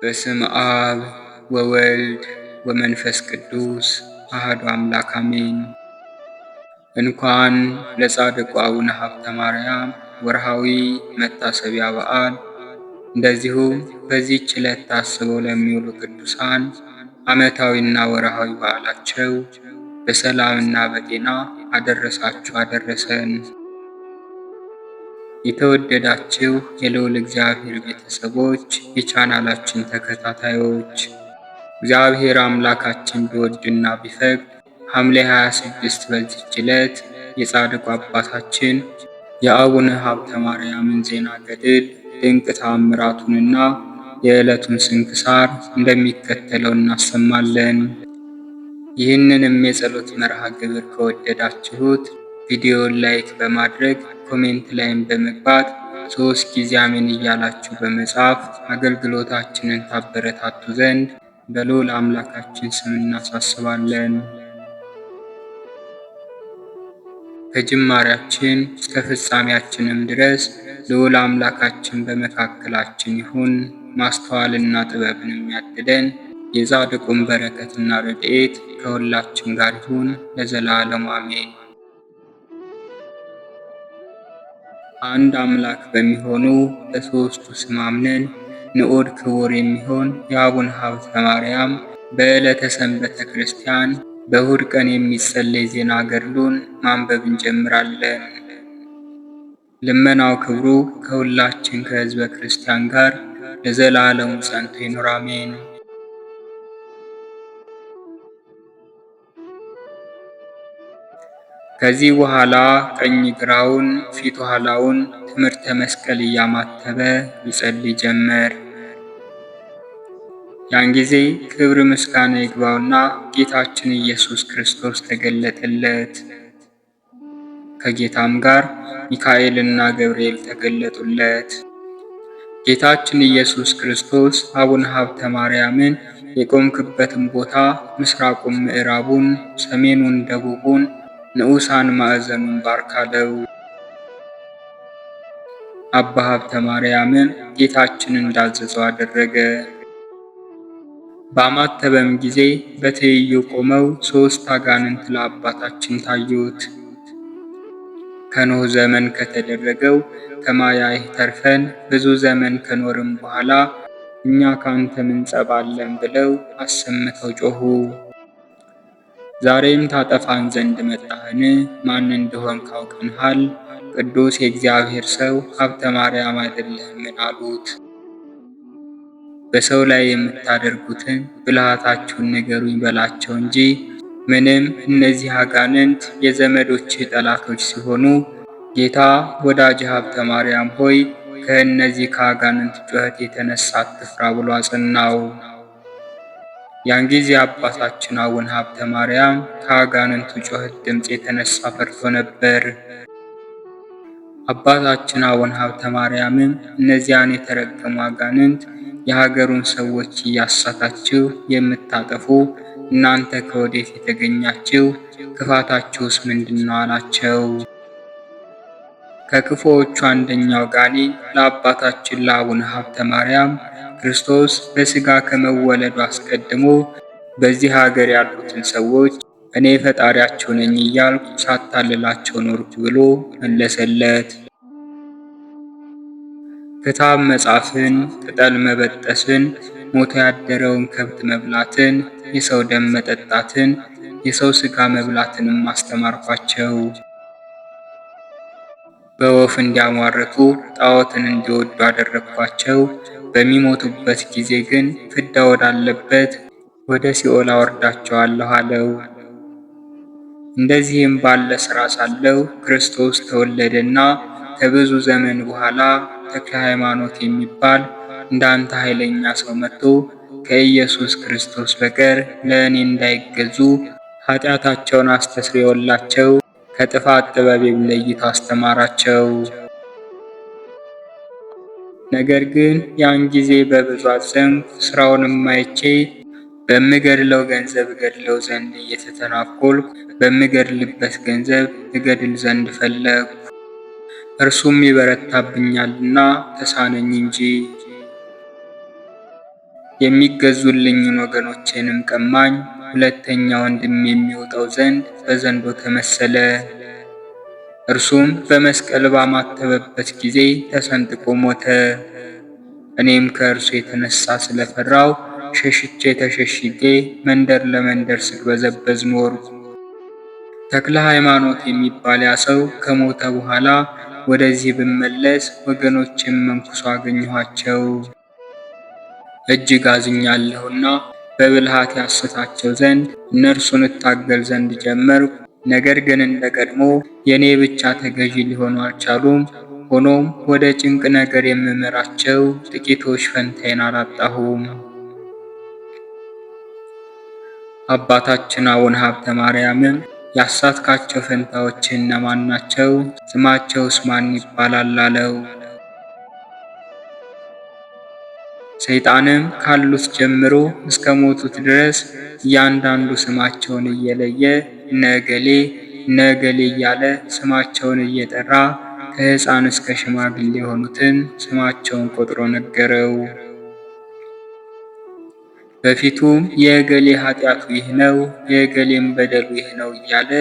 በስም አብ ወወልድ ወመንፈስ ቅዱስ አሐዱ አምላክ አሜን። እንኳን ለጻድቁ አቡነ ሀብተ ማርያም ወርሃዊ መታሰቢያ በዓል እንደዚሁም በዚህች ዕለት ታስበው ለሚውሉ ቅዱሳን ዓመታዊና ወርሃዊ በዓላቸው በሰላምና በጤና አደረሳችሁ አደረሰን። የተወደዳችሁ የልዑል እግዚአብሔር ቤተሰቦች፣ የቻናላችን ተከታታዮች እግዚአብሔር አምላካችን ቢወድና ቢፈቅድ ሐምሌ 26 በዚህች ዕለት የጻድቁ አባታችን የአቡነ ሀብተ ማርያምን ዜና ገድል ድንቅ ተአምራቱንና የዕለቱን ስንክሳር እንደሚከተለው እናሰማለን። ይህንንም የጸሎት መርሃ ግብር ከወደዳችሁት ቪዲዮውን ላይክ በማድረግ ኮሜንት ላይም በመግባት 3 ጊዜ አሜን እያላችሁ በመጻፍ አገልግሎታችንን ታበረታቱ ዘንድ በልዑል አምላካችን ስም እናሳስባለን። ከጅማሬያችን እስከ ፍጻሜያችንም ድረስ ልዑል አምላካችን በመካከላችን ይሁን። ማስተዋልና ጥበብንም ያድለን። የጻድቁን በረከትና ረድኤት ከሁላችን ጋር ይሁን ለዘላለሙ አሜን። አንድ አምላክ በሚሆኑ በሦስቱ ስም አምነን ንዑድ ክቡር የሚሆን የአቡነ ሀብተ ማርያም በዕለተ ሰንበተ ክርስቲያን በእሁድ ቀን የሚጸለይ ዜና ገድሉን ማንበብ እንጀምራለን። ልመናው ክብሩ ከሁላችን ከሕዝበ ክርስቲያን ጋር ለዘላለሙ ጸንቶ ይኑር አሜን። ከዚህ በኋላ ቀኝ ግራውን ፊት ኋላውን ትምህርተ መስቀል እያማተበ ይጸልይ ጀመር። ያን ጊዜ ክብር ምስጋና ይግባውና ጌታችን ኢየሱስ ክርስቶስ ተገለጠለት። ከጌታም ጋር ሚካኤልና ገብርኤል ተገለጡለት። ጌታችን ኢየሱስ ክርስቶስ አቡነ ሀብተ ማርያምን የቆምክበትን ቦታ ምስራቁን፣ ምዕራቡን፣ ሰሜኑን፣ ደቡቡን ንዑሳን ማዕዘኑን ባርካለው። አባ ሀብተ ማርያምም ጌታችን እንዳዘዘው አደረገ። ባማተበም ጊዜ በትይዩ ቆመው 3 አጋንንት ለአባታችን ታዩት። ከኖህ ዘመን ከተደረገው ከማያህ ተርፈን ብዙ ዘመን ከኖርም በኋላ እኛ ካንተ ምን ጸብ አለን ብለው አሰምተው ጮኹ። ዛሬም ታጠፋን ዘንድ መጣህን? ማን እንደሆን ካውቀንሃል። ቅዱስ የእግዚአብሔር ሰው ሀብተ ማርያም አይደለህምን? አሉት። በሰው ላይ የምታደርጉትን ብልሃታችሁን ንገሩኝ በላቸው እንጂ ምንም እነዚህ አጋንንት የዘመዶች ጠላቶች ሲሆኑ ጌታ ወዳጅ ሀብተ ማርያም ሆይ ከእነዚህ ከአጋንንት ጩኸት የተነሳ አትፍራ ብሎ አጸናው። ያን ጊዜ አባታችን አቡነ ሀብተ ማርያም ከአጋንንቱ ጩኸት ድምፅ የተነሳ ፈርቶ ነበር። አባታችን አቡነ ሀብተ ማርያምም እነዚያን የተረገሙ አጋንንት የሀገሩን ሰዎች እያሳታችሁ የምታጠፉ እናንተ ከወዴት የተገኛችሁ? ክፋታችሁስ ምንድን ነው? አላቸው። ከክፉዎቹ አንደኛው ጋኔን ለአባታችን ለአቡነ ሀብተ ማርያም ክርስቶስ በሥጋ ከመወለዱ አስቀድሞ በዚህ ሀገር ያሉትን ሰዎች እኔ ፈጣሪያቸው ነኝ እያልኩ ሳታልላቸው ኖርኩ ብሎ መለሰለት። ክታብ መጻፍን፣ ቅጠል መበጠስን፣ ሞቶ ያደረውን ከብት መብላትን፣ የሰው ደም መጠጣትን፣ የሰው ሥጋ መብላትንም አስተማርኳቸው። በወፍ እንዲያሟርቱ ጣዖትን እንዲወዱ አደረግኳቸው። በሚሞቱበት ጊዜ ግን ፍዳ ወዳለበት ወደ ሲኦል አወርዳቸዋለሁ አለው። እንደዚህም ባለ ሥራ ሳለው ክርስቶስ ተወለደና ከብዙ ዘመን በኋላ ተክለ ሃይማኖት የሚባል እንዳንተ ኃይለኛ ሰው መጥቶ ከኢየሱስ ክርስቶስ በቀር ለእኔ እንዳይገዙ ኃጢአታቸውን አስተስርዮላቸው ከጥፋት ጥበብ ለይቶ አስተማራቸው። ነገር ግን ያን ጊዜ በብዙ አዘንኩ። ሥራውንም አይቼ በምገድለው ገንዘብ እገድለው ዘንድ እየተተናኮልኩ በምገድልበት ገንዘብ እገድል ዘንድ ፈለግኩ። እርሱም ይበረታብኛልና ተሳነኝ እንጂ። የሚገዙልኝን ወገኖቼንም ቀማኝ። ሁለተኛ ወንድም የሚወጣው ዘንድ በዘንዶ ተመሰለ። እርሱም በመስቀል ባማተበበት ጊዜ ተሰንጥቆ ሞተ። እኔም ከእርሱ የተነሳ ስለፈራው ሸሽቼ ተሸሽጌ መንደር ለመንደር ስቅበዘበዝ ኖርኩ። ተክለ ሃይማኖት የሚባል ያ ሰው ከሞተ በኋላ ወደዚህ ብመለስ ወገኖችም መንኩሶ አገኘኋቸው። እጅግ አዝኛለሁና በብልሃት ያስታቸው ዘንድ እነርሱን እታገል ዘንድ ጀመርኩ። ነገር ግን እንደ ቀድሞ የኔ ብቻ ተገዢ ሊሆኑ አልቻሉም። ሆኖም ወደ ጭንቅ ነገር የምመራቸው ጥቂቶች ፈንታዬን አላጣሁም። አባታችን አቡነ ሀብተ ማርያምም ያሳትካቸው ፈንታዎች እነማን ናቸው? ስማቸውስ ማን ይባላል? አለው። ሰይጣንም ካሉት ጀምሮ እስከ ሞቱት ድረስ እያንዳንዱ ስማቸውን እየለየ ነገሌ ነገሌ እያለ ስማቸውን እየጠራ ከሕፃን እስከ ሽማግሌ የሆኑትን ስማቸውን ቆጥሮ ነገረው። በፊቱም የእገሌ ኃጢአቱ ይህ ነው፣ የእገሌም በደሉ ይህ ነው እያለ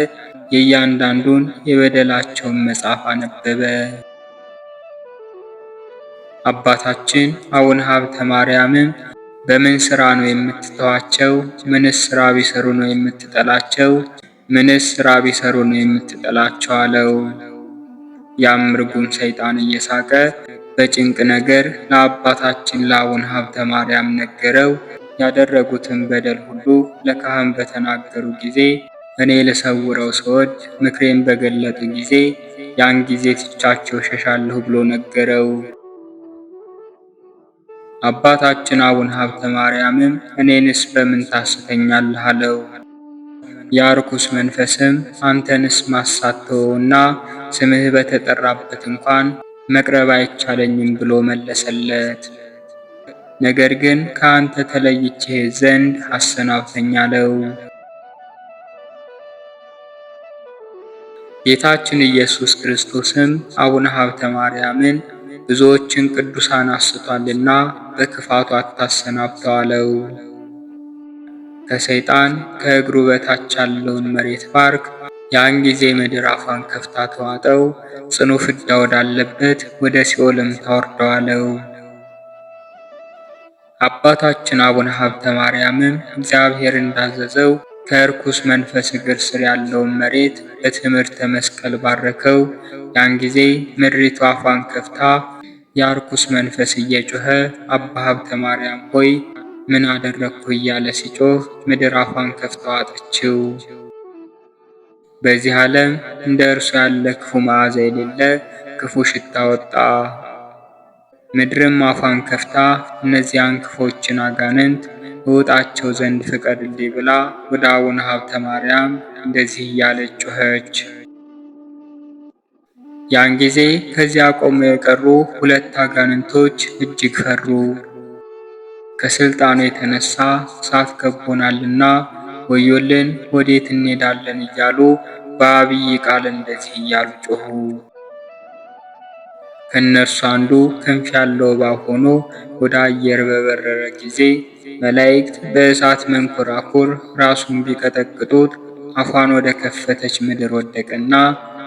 የእያንዳንዱን የበደላቸውን መጽሐፍ አነበበ። አባታችን አቡነ ሀብተ ማርያምም በምን ሥራ ነው የምትተዋቸው? ምንስ ሥራ ቢሰሩ ነው የምትጠላቸው? ምንስ ሥራ ቢሰሩ ነው የምትጠላቸው? አለው። ያም ርጉም ሰይጣን እየሳቀ በጭንቅ ነገር ለአባታችን ለአቡነ ሀብተ ማርያም ነገረው። ያደረጉትን በደል ሁሉ ለካህን በተናገሩ ጊዜ እኔ ልሰውረው ስወድ ምክሬን በገለጡ ጊዜ ያን ጊዜ ትቻቸው ሸሻለሁ ብሎ ነገረው። አባታችን አቡነ ሀብተ ማርያምም እኔንስ በምን ታስተኛለህ? አለው። ያ ርኩስ መንፈስም አንተንስ ማሳተውና ስምህ በተጠራበት እንኳን መቅረብ አይቻለኝም ብሎ መለሰለት። ነገር ግን ከአንተ ተለይቼ ዘንድ አሰናብተኝ አለው። ጌታችን ኢየሱስ ክርስቶስም አቡነ ሀብተ ማርያምን ብዙዎችን ቅዱሳን አስቷልና በክፋቱ አታሰናብተው አለው። ከሰይጣን ከእግሩ በታች ያለውን መሬት ባርክ። ያን ጊዜ ምድር አፏን ከፍታ ተዋጠው፣ ጽኑ ፍዳ ወዳለበት ወደ ሲኦልም ታወርደዋለው። አባታችን አቡነ ሀብተ ማርያምም እግዚአብሔር እንዳዘዘው ከእርኩስ መንፈስ እግር ስር ያለውን መሬት በትምህርተ መስቀል ባረከው። ያን ጊዜ ምድሪቱ አፏን ከፍታ የርኩስ መንፈስ እየጮኸ አባ ሀብተ ማርያም ሆይ ምን አደረግኩ እያለ ሲጮህ ምድር አፏን ከፍታ ዋጠችው። በዚህ ዓለም እንደ እርሱ ያለ ክፉ መዓዛ የሌለ ክፉ ሽታ ወጣ። ምድርም አፏን ከፍታ እነዚያን ክፎችን አጋንንት እውጣቸው ዘንድ ፍቀድልኝ ብላ ወደ አቡነ ሀብተ ማርያም እንደዚህ እያለች ጮኸች። ያን ጊዜ ከዚያ ቆመው የቀሩ ሁለት አጋንንቶች እጅግ ፈሩ። ከስልጣኑ የተነሳ እሳት ከቦናልና ወዮልን፣ ወዴት እንሄዳለን እያሉ በአብይ ቃል እንደዚህ እያሉ ጮኹ። ከእነርሱ አንዱ ክንፍ ያለው እባብ ሆኖ ወደ አየር በበረረ ጊዜ መላእክት በእሳት መንኮራኩር ራሱን ቢቀጠቅጡት አፏን ወደ ከፈተች ምድር ወደቀና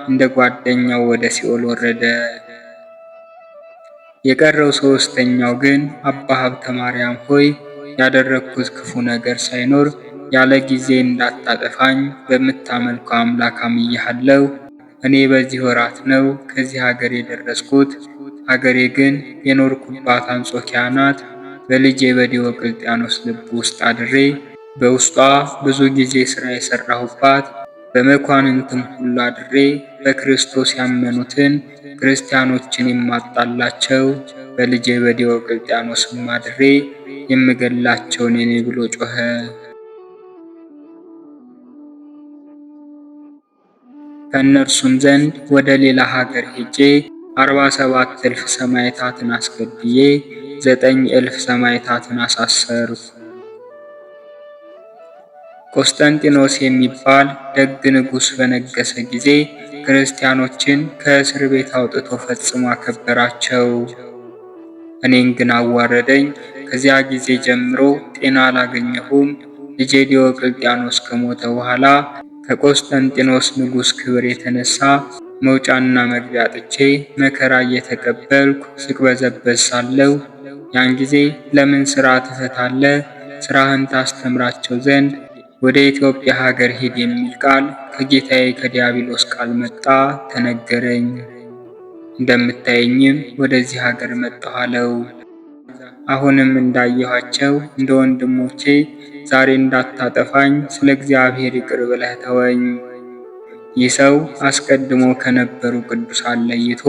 እንደ ጓደኛው ወደ ሲኦል ወረደ። የቀረው ሦስተኛው ግን አባ ሀብተ ማርያም ሆይ ያደረግኩት ክፉ ነገር ሳይኖር ያለ ጊዜ እንዳታጠፋኝ በምታመልከው አምላክ አምኜሃለሁ። እኔ በዚህ ወራት ነው ከዚህ ሀገር የደረስኩት። ሀገሬ ግን የኖርኩባት አንጾኪያ ናት። በልጄ በዲዮቅልጥያኖስ ልብ ውስጥ አድሬ በውስጧ ብዙ ጊዜ ሥራ የሠራሁባት በመኳንንትም ሁሉ አድሬ በክርስቶስ ያመኑትን ክርስቲያኖችን የማጣላቸው በልጄ በዲዮቅልጥያኖስም አድሬ የምገላቸው እኔ ነኝ ብሎ ጮኸ። ከእነርሱም ዘንድ ወደ ሌላ ሀገር ሄጄ 47,000 ሰማዕታትን አስገድዬ 9,000 ሰማዕታትን አሳሰርኩ። ቆስጠንጢኖስ የሚባል ደግ ንጉሥ በነገሰ ጊዜ ክርስቲያኖችን ከእስር ቤት አውጥቶ ፈጽሞ አከበራቸው። እኔን ግን አዋረደኝ። ከዚያ ጊዜ ጀምሮ ጤና አላገኘሁም። ልጄ ዲዮቅልጥያኖስ ከሞተ በኋላ ከቆስጠንጢኖስ ንጉሥ ክብር የተነሳ መውጫና መግቢያ አጥቼ መከራ እየተቀበልኩ ስቅበዘበዝ ሳለሁ ያን ጊዜ ለምን ሥራ ትፈታለህ? ሥራህን ታስተምራቸው ዘንድ ወደ ኢትዮጵያ ሀገር ሂድ የሚል ቃል ከጌታዬ ከዲያብሎስ ቃል መጣ፣ ተነገረኝ። እንደምታየኝም ወደዚህ ሀገር መጣሁ አለው። አሁንም እንዳየኋቸው እንደ ወንድሞቼ ዛሬ እንዳታጠፋኝ ስለ እግዚአብሔር ይቅር ብለህ ተወኝ። ይህ ሰው አስቀድሞ ከነበሩ ቅዱሳን ለይቶ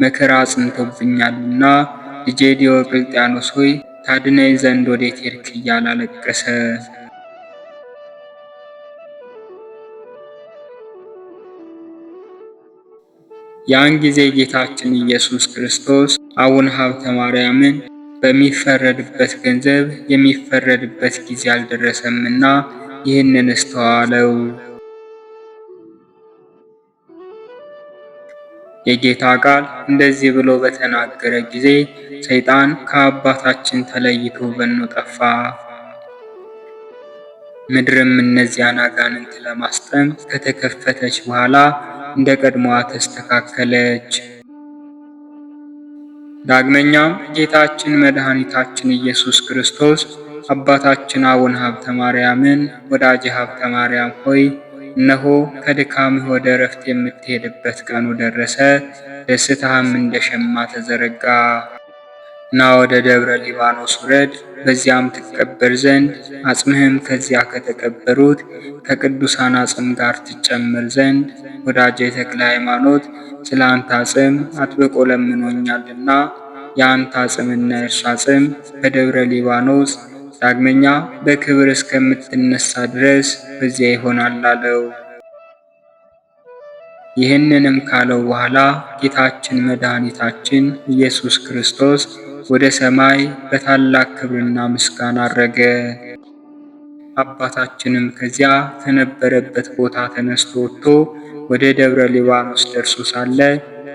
መከራ አጽንቶብኛልና ልጄ ዲዮቅልጥያኖስ ሆይ ታድነኝ ዘንድ ወዴት ሄድክ? እያለ አለቀሰ። ያን ጊዜ ጌታችን ኢየሱስ ክርስቶስ አቡነ ሀብተ ማርያምን በሚፈረድበት ገንዘብ የሚፈረድበት ጊዜ አልደረሰምና ይህንን እስተዋለው። የጌታ ቃል እንደዚህ ብሎ በተናገረ ጊዜ ሰይጣን ከአባታችን ተለይቶ በኖ ጠፋ። ምድርም እነዚያን አጋንንት ለማስጠም ከተከፈተች በኋላ እንደ ቀድሞዋ ተስተካከለች። ዳግመኛም ጌታችን መድኃኒታችን ኢየሱስ ክርስቶስ አባታችን አቡነ ሀብተ ማርያምን ወዳጄ ሀብተ ማርያም ሆይ እነሆ ከድካምህ ወደ እረፍት የምትሄድበት ቀኑ ደረሰ፣ ደስታህም እንደ ሸማ ተዘረጋ። ና ወደ ደብረ ሊባኖስ ውረድ፣ በዚያም ትቀበር ዘንድ አጽምህም ከዚያ ከተቀበሩት ከቅዱሳን አጽም ጋር ትጨመር ዘንድ ወዳጄ ተክለ ሃይማኖት ስለ አንተ አጽም አጥብቆ ለምኖኛልና የአንተ አጽምና የእርሱ አጽም በደብረ ሊባኖስ ዳግመኛ በክብር እስከምትነሳ ድረስ በዚያ ይሆናል አለው። ይህንንም ካለው በኋላ ጌታችን መድኃኒታችን ኢየሱስ ክርስቶስ ወደ ሰማይ በታላቅ ክብርና ምስጋና አረገ። አባታችንም ከዚያ ከነበረበት ቦታ ተነስቶ ወጥቶ ወደ ደብረ ሊባኖስ ደርሶ ሳለ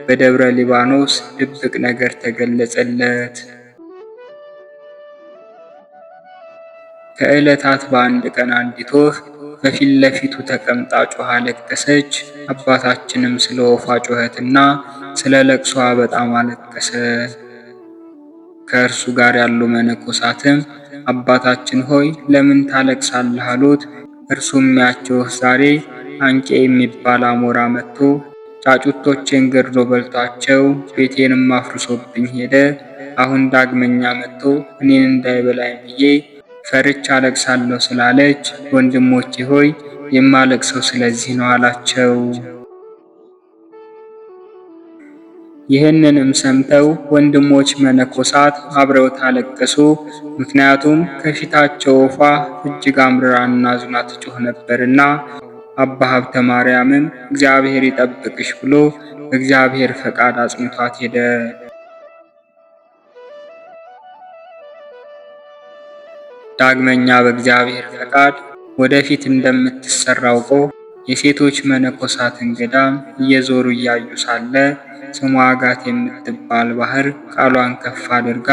በደብረ ሊባኖስ ድብቅ ነገር ተገለጸለት። ከዕለታት በአንድ ቀን አንዲት ወፍ በፊት ለፊቱ ተቀምጣ ጮኻ አለቀሰች። አባታችንም ስለ ወፏ ጩኸትና ስለ ለቅሷ በጣም አለቀሰ። ከእርሱ ጋር ያሉ መነኮሳትም አባታችን ሆይ ለምን ታለቅሳለህ? አሉት። እርሱም ያቸው ወፍ ዛሬ አንቄ የሚባል አሞራ መጥቶ ጫጩቶቼን ገድሎ በልቷቸው ቤቴንም አፍርሶብኝ ሄደ። አሁን ዳግመኛ መጥቶ እኔን እንዳይበላኝ ብዬ ፈርቻ አለቅሳለሁ ስላለች ወንድሞቼ ሆይ የማለቅሰው ስለዚህ ነው አላቸው። ይህንንም ሰምተው ወንድሞች መነኮሳት አብረው ታለቀሱ። ምክንያቱም ከፊታቸው ወፏ እጅግ አምርራና አዝና ትጮህ ነበርና። አባ ሀብተ ማርያምም እግዚአብሔር ይጠብቅሽ ብሎ በእግዚአብሔር ፈቃድ አጽንቷት ሄደ። ዳግመኛ በእግዚአብሔር ፈቃድ ወደፊት እንደምትሰራ አውቆ የሴቶች መነኮሳትን ገዳም እየዞሩ እያዩ ሳለ ስሟ አጋት የምትባል ባህር ቃሏን ከፍ አድርጋ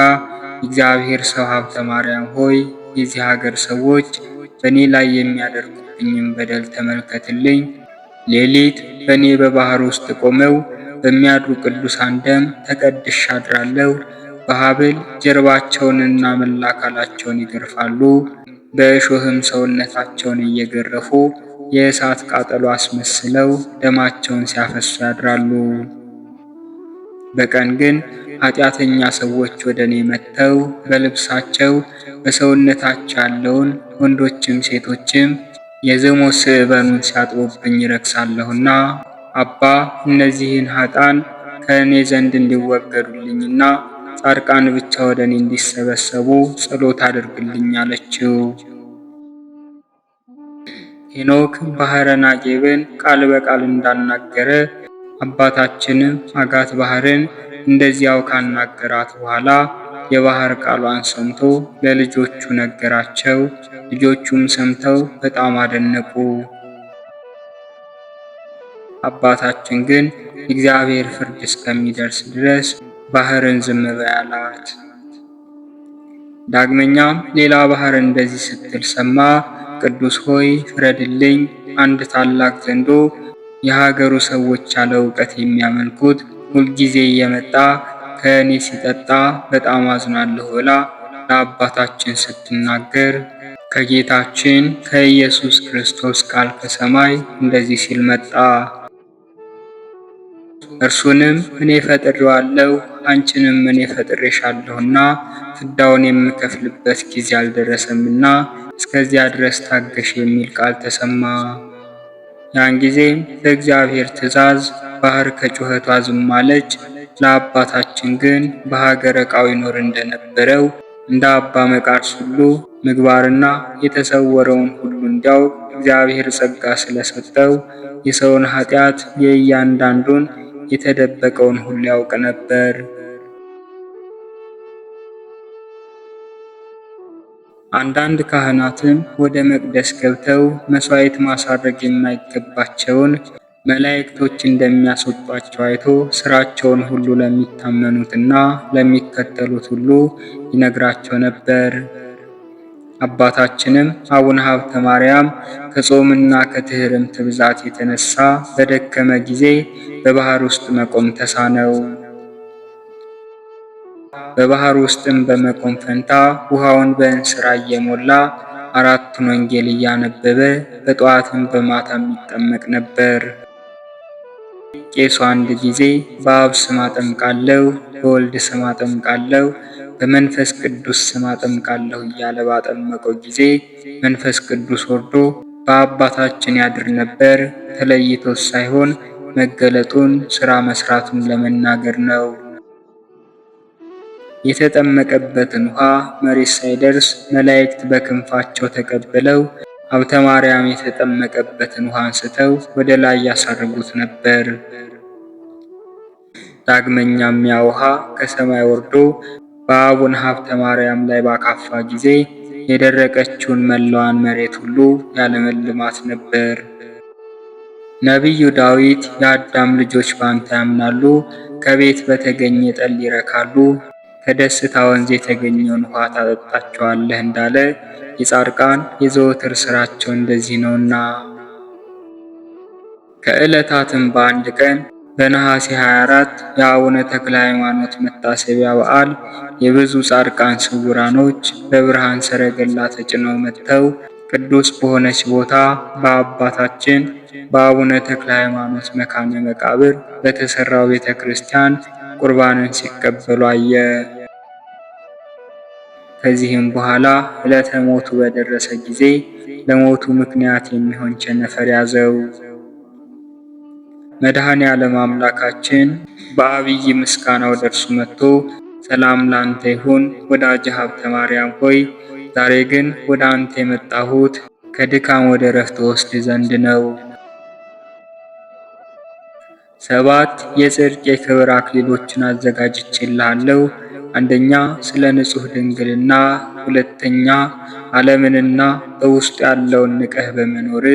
እግዚአብሔር ሰው ሀብተ ማርያም ሆይ የዚህ ሀገር ሰዎች በእኔ ላይ የሚያደርጉብኝም በደል ተመልከትልኝ። ሌሊት በእኔ በባህር ውስጥ ቆመው በሚያድሩ ቅዱሳን ደም ተቀድሼ አድራለሁ። በሐብል ጀርባቸውንና መላ አካላቸውን ይገርፋሉ፣ በእሾህም ሰውነታቸውን እየገረፉ የእሳት ቃጠሎ አስመስለው ደማቸውን ሲያፈሱ ያድራሉ። በቀን ግን ኃጢአተኛ ሰዎች ወደ እኔ መጥተው በልብሳቸው በሰውነታቸው ያለውን ወንዶችም ሴቶችም የዘሞት ስዕበኑን ሲያጥቡብኝ ይረክሳለሁና አባ እነዚህን ኃጥአን ከእኔ ዘንድ እንዲወገዱልኝና ጻድቃን ብቻ ወደ እኔ እንዲሰበሰቡ ጸሎት አድርግልኝ አለችው። ሄኖክ ባሕረ ናጌብን ቃል በቃል እንዳናገረ አባታችንም አጋት ባህርን እንደዚያው ካናገራት በኋላ የባህር ቃሏን ሰምቶ ለልጆቹ ነገራቸው። ልጆቹም ሰምተው በጣም አደነቁ። አባታችን ግን እግዚአብሔር ፍርድ እስከሚደርስ ድረስ ባህርን ዝም በይ አላት። ዳግመኛም ሌላ ባህር እንደዚህ ስትል ሰማ። ቅዱስ ሆይ ፍረድልኝ፣ አንድ ታላቅ ዘንዶ የሀገሩ ሰዎች ያለ እውቀት የሚያመልኩት ሁልጊዜ እየመጣ ከእኔ ሲጠጣ በጣም አዝናለሁ ብላ ለአባታችን ስትናገር ከጌታችን ከኢየሱስ ክርስቶስ ቃል ከሰማይ እንደዚህ ሲል መጣ። እርሱንም እኔ ፈጥሬዋለሁ፣ አንቺንም እኔ ፈጥሬሻለሁና ፍዳውን የምከፍልበት ጊዜ አልደረሰምና እስከዚያ ድረስ ታገሽ የሚል ቃል ተሰማ። ያን ጊዜም በእግዚአብሔር ትእዛዝ ባህር ከጩኸቷ ዝም አለች። ለአባታችን ግን በሀገረ ዕቃው ይኖር እንደነበረው እንደ አባ መቃርስ ሁሉ ምግባርና የተሰወረውን ሁሉ እንዲያውቅ እግዚአብሔር ጸጋ ስለሰጠው የሰውን ኃጢአት የእያንዳንዱን የተደበቀውን ሁሉ ያውቅ ነበር። አንዳንድ ካህናትም ወደ መቅደስ ገብተው መሥዋዕት ማሳረግ የማይገባቸውን መላእክቶች እንደሚያስወጧቸው አይቶ ሥራቸውን ሁሉ ለሚታመኑትና ለሚከተሉት ሁሉ ይነግራቸው ነበር። አባታችንም አቡነ ሀብተ ማርያም ከጾምና ከትህርምት ብዛት የተነሳ በደከመ ጊዜ በባህር ውስጥ መቆም ተሳነው። በባህር ውስጥም በመቆም ፈንታ ውሃውን በእንስራ እየሞላ አራቱን ወንጌል እያነበበ በጠዋትም በማታም ይጠመቅ ነበር። ቄሱ አንድ ጊዜ በአብ ስም አጠምቃለሁ፣ በወልድ ስም አጠምቃለሁ፣ በመንፈስ ቅዱስ ስም አጠምቃለሁ እያለ ባጠመቀው ጊዜ መንፈስ ቅዱስ ወርዶ በአባታችን ያድር ነበር። ተለይቶት ሳይሆን መገለጡን ሥራ መስራቱን ለመናገር ነው። የተጠመቀበትን ውሃ መሬት ሳይደርስ መላእክት በክንፋቸው ተቀብለው ሀብተ ማርያም የተጠመቀበትን ውሃ አንስተው ወደ ላይ ያሳርጉት ነበር። ዳግመኛም ያ ውሃ ከሰማይ ወርዶ በአቡነ ሀብተ ማርያም ላይ ባካፋ ጊዜ የደረቀችውን መላዋን መሬት ሁሉ ያለመልማት ነበር። ነቢዩ ዳዊት የአዳም ልጆች በአንተ ያምናሉ፣ ከቤት በተገኘ ጠል ይረካሉ፣ ከደስታ ወንዝ የተገኘውን ውሃ ታጠጣቸዋለህ እንዳለ የጻድቃን የዘወትር ሥራቸው እንደዚህ ነውና። ከዕለታትም በአንድ ቀን በነሐሴ 24 የአቡነ ተክለ ሃይማኖት መታሰቢያ በዓል የብዙ ጻድቃን ስውራኖች በብርሃን ሰረገላ ተጭነው መጥተው ቅዱስ በሆነች ቦታ በአባታችን በአቡነ ተክለ ሃይማኖት መካነ መቃብር በተሰራው ቤተ ክርስቲያን ቁርባንን ሲቀበሉ አየ። ከዚህም በኋላ ዕለተ ሞቱ በደረሰ ጊዜ ለሞቱ ምክንያት የሚሆን ቸነፈር ያዘው። መድኃኔ ዓለም አምላካችን በአብይ ምስጋና ወደ እርሱ መጥቶ ሰላም ላንተ ይሁን ወዳጄ ሀብተ ማርያም ሆይ፣ ዛሬ ግን ወደ አንተ የመጣሁት ከድካም ወደ ረፍት ወስድ ዘንድ ነው። 7 የጽድቅ የክብር አክሊሎችን አዘጋጅቼልሃለሁ። አንደኛ ስለ ንጹሕ ድንግልና፣ ሁለተኛ ዓለምንና በውስጡ ያለውን ንቀህ በመኖር፣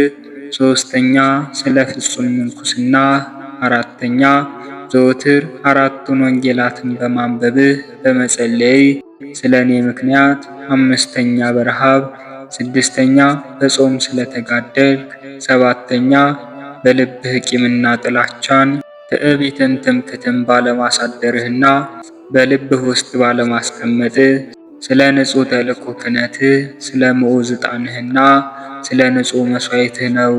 ሶስተኛ ስለ ፍጹም ምንኩስና፣ አራተኛ ዘወትር አራቱን ወንጌላትን በማንበብህ በመጸለይ ስለ እኔ ምክንያት፣ አምስተኛ በረሃብ፣ ስድስተኛ በጾም ስለተጋደልክ፣ ሰባተኛ በልብህ ቂምና ጥላቻን ትዕቢትን ትምክትን ባለማሳደርህና በልብህ ውስጥ ባለማስቀመጥህ ስለ ንጹሕ ተልእኮ ክህነትህ ስለ ምዑዝ ዕጣንህና ስለ ንጹሕ መሥዋዕትህ ነው።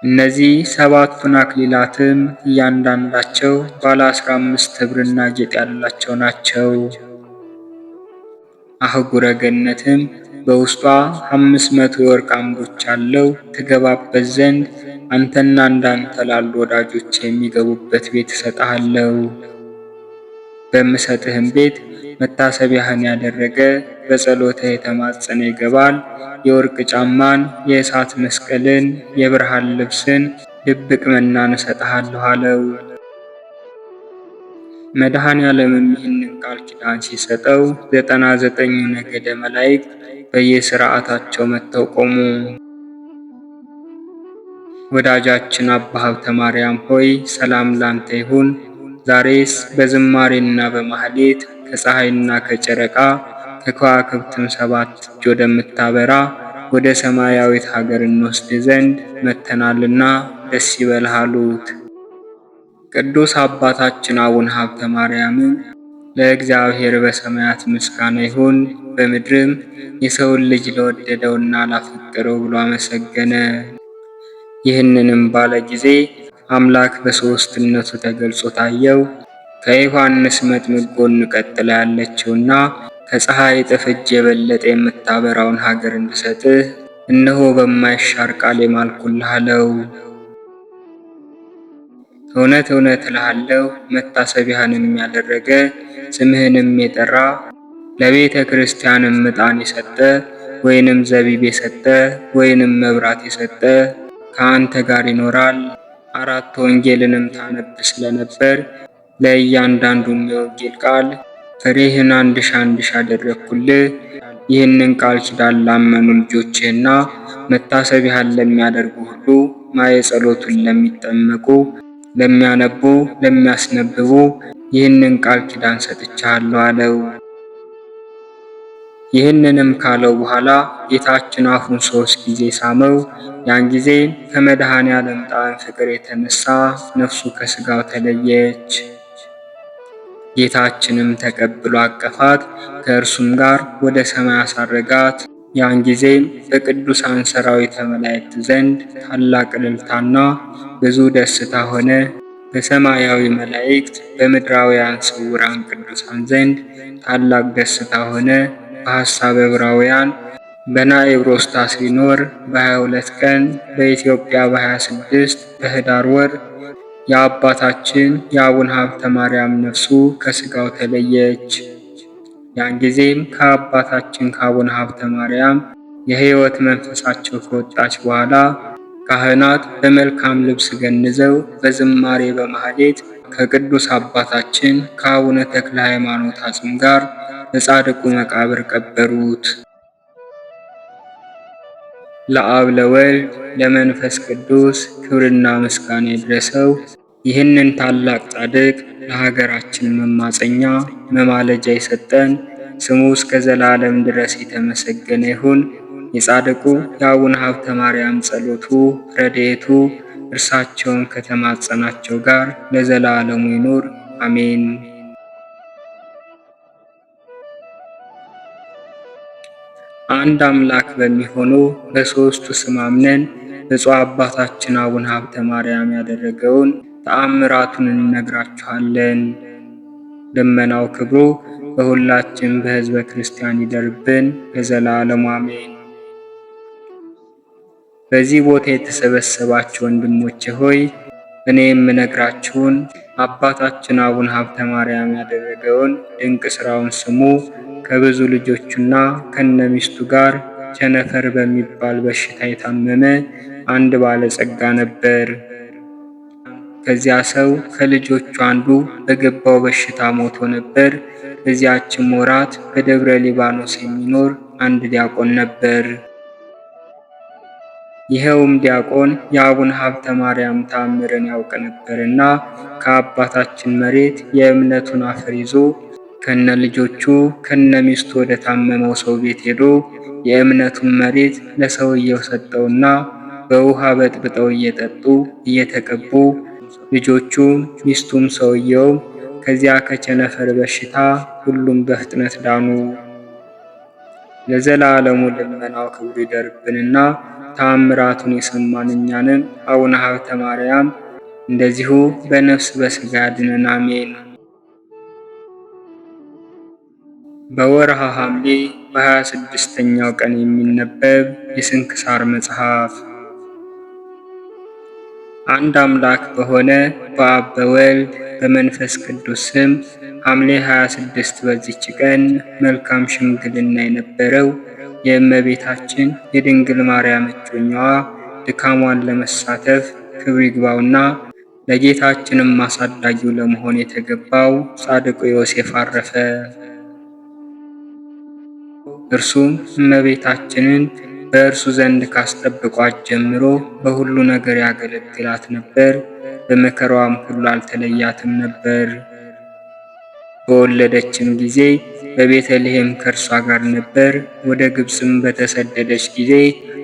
እነዚህ 7ቱን አክሊላትም እያንዳንዳቸው ባለ 15 ኅብርና ጌጥ ያላቸው ናቸው። አህጉረ ገነትም በውስጧ 500 የወርቅ አምዶች አለው። ትገባበት ዘንድ አንተና እንዳንተ ላሉ ወዳጆች የሚገቡበት ቤት እሰጥሃለሁ። በምሰጥህም ቤት መታሰቢያህን ያደረገ በጸሎትህ የተማጸነ ይገባል። የወርቅ ጫማን፣ የእሳት መስቀልን፣ የብርሃን ልብስን፣ ድብቅ መናን እሰጥሃለሁ አለው። መድኃኔ ዓለምም ይህንን ቃል ኪዳን ሲሰጠው 99ኙ ነገደ መላእክት በየሥርዓታቸው መጥተው ቆሙ። ወዳጃችን አባ ሀብተ ማርያም ሆይ ሰላም ላንተ ይሁን። ዛሬስ በዝማሬና በማህሌት ከፀሐይና ከጨረቃ ከከዋክብትም 7 እጅ ወደምታበራ ወደ ሰማያዊት ሀገር እንወስድ ዘንድ መጥተናልና ደስ ይበልህ አሉት። ቅዱስ አባታችን አቡነ ሀብተ ማርያምም ለእግዚአብሔር በሰማያት ምስጋና ይሁን፣ በምድርም የሰውን ልጅ ለወደደውና ላፈቀረው ብሎ አመሰገነ። ይህንንም ባለ ጊዜ አምላክ በሦስትነቱ ተገልጾ ታየው። ከዮሐንስ መጥምቅ ጎን ቀጥላ ያለችውና ከፀሐይ እጥፍ እጅ የበለጠ የምታበራውን ሀገር እንድሰጥህ እነሆ በማይሻር ቃል የማልኩልህ አለው። እውነት እውነት እልሃለሁ መታሰቢያህንም ያደረገ ስምህንም የጠራ ለቤተ ክርስቲያንም ዕጣን የሰጠ ወይንም ዘቢብ የሰጠ ወይንም መብራት የሰጠ ከአንተ ጋር ይኖራል። 4 ወንጌልንም ታነብ ስለነበር ለእያንዳንዱም የወንጌል ቃል ፍሬህን 1000 አደረግኩልህ። ይህንን ቃል ኪዳን ላመኑ ልጆችህና መታሰቢያህን ለሚያደርጉ ሁሉ ማየ ጸሎቱን ለሚጠመቁ ለሚያነቡ ለሚያስነብቡ ይህንን ቃል ኪዳን ሰጥቻለሁ አለው። ይህንንም ካለው በኋላ ጌታችን አፉን 3 ጊዜ ሳመው። ያን ጊዜ ከመድኃኔ ዓለም ጣዕም ፍቅር የተነሳ ነፍሱ ከሥጋው ተለየች። ጌታችንም ተቀብሎ አቀፋት፣ ከእርሱም ጋር ወደ ሰማይ አሳረጋት። ያን ጊዜም በቅዱሳን ሰራዊተ መላእክት ዘንድ ታላቅ እልልታና ብዙ ደስታ ሆነ። በሰማያዊ መላእክት በምድራውያን ስውራን ቅዱሳን ዘንድ ታላቅ ደስታ ሆነ። በሐሳበ ዕብራውያን በናኤብሮስታስ ሊኖር በ22 ቀን በኢትዮጵያ በ26 በኅዳር ወር የአባታችን የአቡነ ሀብተ ማርያም ነፍሱ ከሥጋው ተለየች። ያን ጊዜም ከአባታችን ከአቡነ ሀብተ ማርያም የሕይወት መንፈሳቸው ከወጣች በኋላ ካህናት በመልካም ልብስ ገንዘው በዝማሬ በማኅሌት ከቅዱስ አባታችን ከአቡነ ተክለ ሃይማኖት አጽም ጋር በጻድቁ መቃብር ቀበሩት። ለአብ ለወልድ ለመንፈስ ቅዱስ ክብርና ምስጋና ይድረሰው። ይህንን ታላቅ ጻድቅ ለሀገራችን መማፀኛ መማለጃ የሰጠን ስሙ እስከ ዘላለም ድረስ የተመሰገነ ይሁን። የጻድቁ የአቡነ ሀብተ ማርያም ጸሎቱ ረድኤቱ እርሳቸውን ከተማጸናቸው ጋር ለዘላለሙ ይኑር አሜን። አንድ አምላክ በሚሆኑ በሦስቱ ስም አምነን ብፁዕ አባታችን አቡነ ሀብተ ማርያም ያደረገውን ተአምራቱን እንነግራችኋለን። ደመናው ክብሩ በሁላችን በሕዝበ ክርስቲያን ይደርብን ለዘላለሙ አሜን። በዚህ ቦታ የተሰበሰባችሁ ወንድሞቼ ሆይ እኔ የምነግራችሁን አባታችን አቡነ ሀብተ ማርያም ያደረገውን ድንቅ ሥራውን ስሙ። ከብዙ ልጆቹና ከነሚስቱ ጋር ቸነፈር በሚባል በሽታ የታመመ አንድ ባለጸጋ ነበር። ከዚያ ሰው ከልጆቹ አንዱ በገባው በሽታ ሞቶ ነበር። በዚያችም ወራት በደብረ ሊባኖስ የሚኖር አንድ ዲያቆን ነበር። ይኸውም ዲያቆን የአቡነ ሀብተ ማርያም ተአምርን ያውቅ ነበርና ከአባታችን መሬት የእምነቱን አፈር ይዞ ከነ ልጆቹ ከነ ሚስቱ ወደ ታመመው ሰው ቤት ሄዶ የእምነቱን መሬት ለሰውየው ሰጠውና በውሃ በጥብጠው እየጠጡ እየተቀቡ ልጆቹም ሚስቱም ሰውየውም ከዚያ ከቸነፈር በሽታ ሁሉም በፍጥነት ዳኑ። ለዘላለሙ ልመናው ክብሩ ይደርብንና ተአምራቱን የሰማን እኛንም አቡነ ሀብተ ማርያም እንደዚሁ በነፍስ በሥጋ ያድነን አሜን። በወርሃ ሐምሌ በ26ኛው ቀን የሚነበብ የስንክሳር መጽሐፍ። አንድ አምላክ በሆነ በአብ በወልድ በመንፈስ ቅዱስ ስም ሐምሌ 26 በዚች ቀን መልካም ሽምግልና የነበረው የእመቤታችን የድንግል ማርያም እጮኛዋ ድካሟን ለመሳተፍ ክብር ይግባውና ለጌታችንም አሳዳጊው ለመሆን የተገባው ጻድቁ ዮሴፍ አረፈ። እርሱም እመቤታችንን በእርሱ ዘንድ ካስጠብቋት ጀምሮ በሁሉ ነገር ያገለግላት ነበር። በመከራዋም ሁሉ አልተለያትም ነበር። በወለደችም ጊዜ በቤተልሔም ከእርሷ ጋር ነበር። ወደ ግብፅም በተሰደደች ጊዜ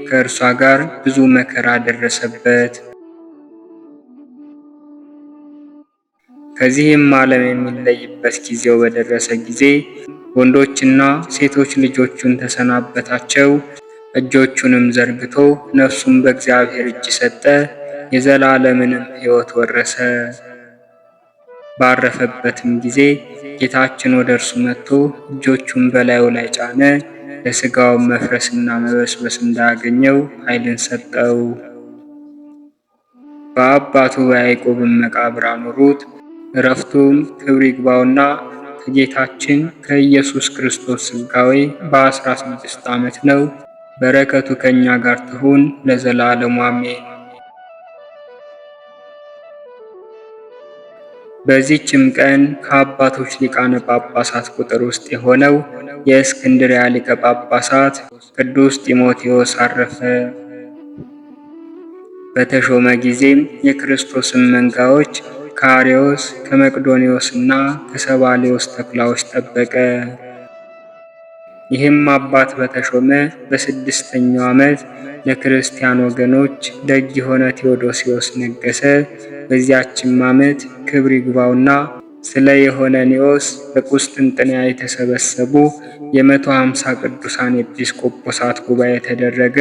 ከእርሷ ጋር ብዙ መከራ ደረሰበት። ከዚህም ዓለም የሚለይበት ጊዜው በደረሰ ጊዜ ወንዶችና ሴቶች ልጆቹን ተሰናበታቸው። እጆቹንም ዘርግቶ ነፍሱን በእግዚአብሔር እጅ ሰጠ፣ የዘላለምንም ሕይወት ወረሰ። ባረፈበትም ጊዜ ጌታችን ወደ እርሱ መጥቶ እጆቹን በላዩ ላይ ጫነ። ለሥጋውም መፍረስና መበስበስ እንዳያገኘው ኃይልን ሰጠው። በአባቱ በያዕቆብም መቃብር አኖሩት። ዕረፍቱም ክብር ይግባውና ከጌታችን ከኢየሱስ ክርስቶስ ሥጋዌ በ16 ዓመት ነው። በረከቱ ከእኛ ጋር ትሁን ለዘላለሙ አሜን። በዚህችም ቀን ከአባቶች ሊቃነ ጳጳሳት ቁጥር ውስጥ የሆነው የእስክንድርያ ሊቀ ጳጳሳት ቅዱስ ጢሞቴዎስ አረፈ። በተሾመ ጊዜም የክርስቶስን መንጋዎች ከአርዮስ ከመቅዶኒዎስና ከሰባሌዎስ ተኩላዎች ጠበቀ። ይህም አባት በተሾመ በ6ኛው ዓመት ለክርስቲያን ወገኖች ደግ የሆነ ቴዎዶሲዮስ ነገሰ። በዚያችም ዓመት ክብር ይግባውና ስለ ዮሐንዮስ በቁስጥንጥንያ የተሰበሰቡ የ150 ቅዱሳን ኤጲስቆጶሳት ጉባኤ ተደረገ።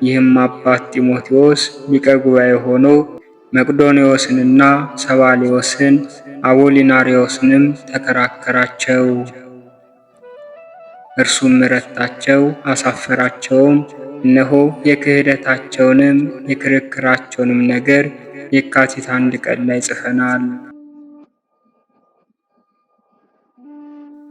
ይህም አባት ጢሞቴዎስ ሊቀ ጉባኤ ሆኖ መቅዶኒዎስንና ሰባሌዎስን አቦሊናሪዎስንም ተከራከራቸው። እርሱም ረታቸው፣ አሳፈራቸውም። እነሆ የክህደታቸውንም የክርክራቸውንም ነገር የካቲት 1 ቀን ላይ ጽፈናል።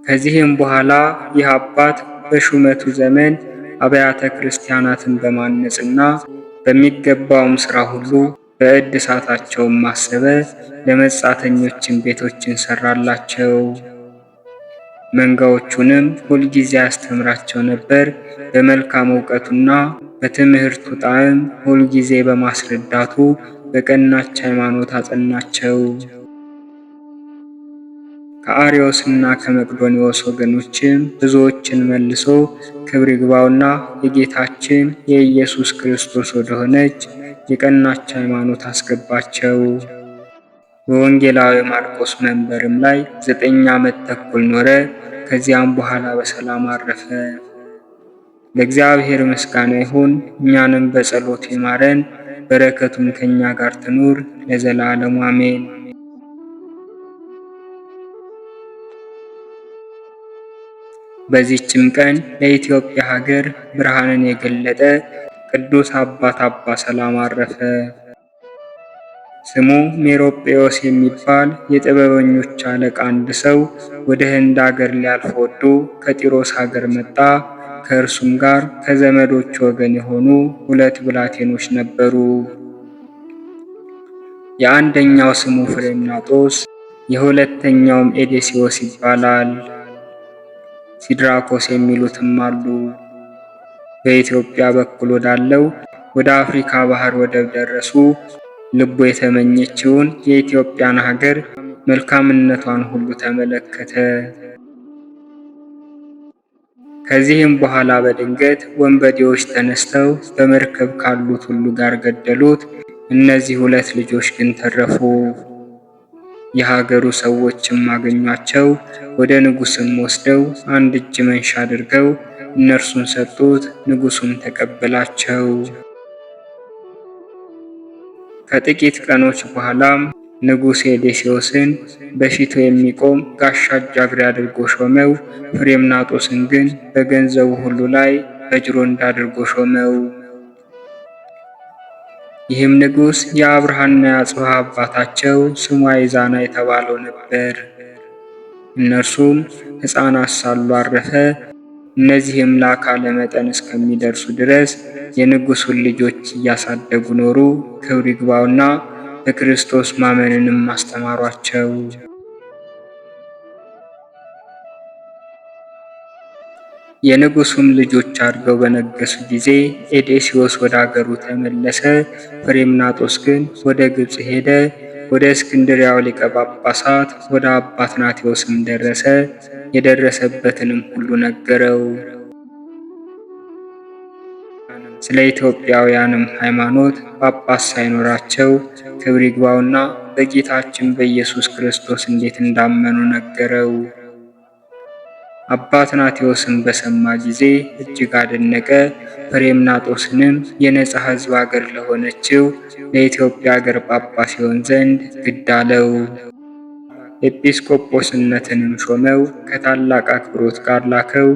ከዚህም በኋላ ይህ አባት በሹመቱ ዘመን አብያተ ክርስቲያናትን በማነጽና በሚገባውም ሥራ ሁሉ በእድሳታቸውም ማሰበ ለመጻተኞችን ቤቶችን ሰራላቸው። መንጋዎቹንም ሁልጊዜ ያስተምራቸው ነበር። በመልካም ዕውቀቱና በትምህርቱ ጣዕም ሁልጊዜ በማስረዳቱ በቀናች ሃይማኖት አጸናቸው። ከአርዮስና ከመቅዶኒዎስ ወገኖችም ብዙዎችን መልሶ ክብር ይግባውና የጌታችን የኢየሱስ ክርስቶስ ወደሆነች የቀናች ሃይማኖት አስገባቸው። በወንጌላዊ ማርቆስ መንበርም ላይ 9 ዓመት ተኩል ኖረ። ከዚያም በኋላ በሰላም አረፈ። ለእግዚአብሔር ምስጋና ይሁን፣ እኛንም በጸሎቱ ይማረን፣ በረከቱም ከእኛ ጋር ትኑር ለዘላለሙ አሜን። በዚህችም ቀን ለኢትዮጵያ ሀገር ብርሃንን የገለጠ ቅዱስ አባት አባ ሰላማ አረፈ። ስሙ ሜሮጴዎስ የሚባል የጥበበኞች አለቃ አንድ ሰው ወደ ህንድ አገር ሊያልፍ ወዶ ከጢሮስ ሀገር መጣ። ከእርሱም ጋር ከዘመዶች ወገን የሆኑ 2 ብላቴኖች ነበሩ። የአንደኛው ስሙ ፍሬምናጦስ፣ የሁለተኛውም ኤዴሲዮስ ይባላል። ሲድራኮስ የሚሉትም አሉ። በኢትዮጵያ በኩል ወዳለው ወደ አፍሪካ ባህር ወደብ ደረሱ። ልቡ የተመኘችውን የኢትዮጵያን ሀገር መልካምነቷን ሁሉ ተመለከተ። ከዚህም በኋላ በድንገት ወንበዴዎች ተነስተው በመርከብ ካሉት ሁሉ ጋር ገደሉት። እነዚህ 2 ልጆች ግን ተረፉ። የሀገሩ ሰዎችም አገኟቸው። ወደ ንጉሥም ወስደው አንድ እጅ መንሻ አድርገው እነርሱን ሰጡት። ንጉሡም ተቀበላቸው። ከጥቂት ቀኖች በኋላም ንጉሥ ኤዴሲዮስን በፊቱ የሚቆም ጋሻ ጃግሬ አድርጎ ሾመው። ፍሬምናጦስን ግን በገንዘቡ ሁሉ ላይ በጅሮንድ አድርጎ ሾመው። ይህም ንጉሥ የአብርሃና የአጽብሃ አባታቸው ስሙ አይዛና የተባለው ነበር። እነርሱም ሕፃናት ሳሉ አረፈ። እነዚህም ለአካለ መጠን እስከሚደርሱ ድረስ የንጉሡን ልጆች እያሳደጉ ኖሩ። ክብር ይግባውና በክርስቶስ ማመንንም አስተማሯቸው። የንጉሡም ልጆች አድገው በነገሱ ጊዜ ኤዴሲዮስ ወደ አገሩ ተመለሰ። ፍሬምናጦስ ግን ወደ ግብፅ ሄደ። ወደ እስክንድርያው ሊቀ ጳጳሳት ወደ አባ አትናቴዎስም ደረሰ። የደረሰበትንም ሁሉ ነገረው። ስለ ኢትዮጵያውያንም ሃይማኖት ጳጳስ ሳይኖራቸው ክብር ይግባውና በጌታችን በኢየሱስ ክርስቶስ እንዴት እንዳመኑ ነገረው። አባ አትናቴዎስም በሰማ ጊዜ እጅግ አደነቀ። ፍሬምናጦስንም የነጻ ሕዝብ አገር ለሆነችው ለኢትዮጵያ አገር ጳጳስ ይሆን ዘንድ ግድ አለው። ኤጲስቆጶስነትንም ሾመው። ከታላቅ አክብሮት ጋር ላከው።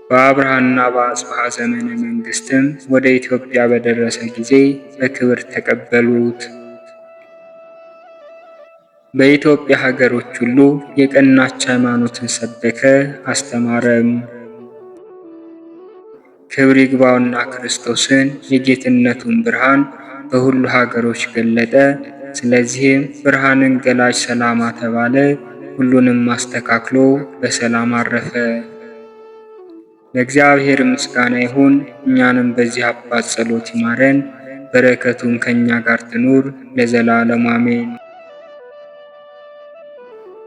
በአብርሃና በአጽብሃ ዘመነ መንግስትም ወደ ኢትዮጵያ በደረሰ ጊዜ በክብር ተቀበሉት። በኢትዮጵያ ሀገሮች ሁሉ የቀናች ሃይማኖትን ሰበከ፣ አስተማረም። ክብር ይግባውና ክርስቶስን የጌትነቱን ብርሃን በሁሉ ሀገሮች ገለጠ። ስለዚህም ብርሃንን ገላጭ ሰላማ ተባለ። ሁሉንም አስተካክሎ በሰላም አረፈ። ለእግዚአብሔር ምስጋና ይሁን። እኛንም በዚህ አባት ጸሎት ይማረን፣ በረከቱም ከእኛ ጋር ትኑር ለዘላለሙ አሜን።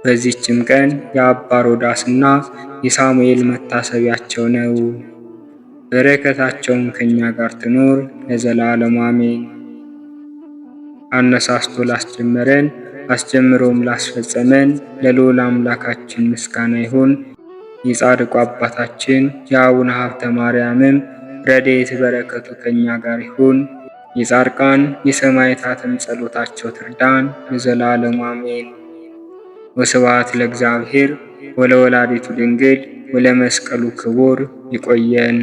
በዚህችም ቀን የአባ ሮዳስና የሳሙኤል መታሰቢያቸው ነው። በረከታቸውም ከእኛ ጋር ትኑር ለዘላለሙ አሜን። አነሳስቶ ላስጀመረን አስጀምሮም ላስፈጸመን ለልዑል አምላካችን ምስጋና ይሁን። የጻድቁ አባታችን የአቡነ ሀብተ ማርያምም ረድኤት በረከቱ ከእኛ ጋር ይሁን። የጻድቃን የሰማዕታትም ጸሎታቸው ትርዳን ለዘላለሙ አሜን። ወስብሐት ለእግዚአብሔር ወለወላዲቱ ድንግል ወለመስቀሉ ክቡር። ይቆየን።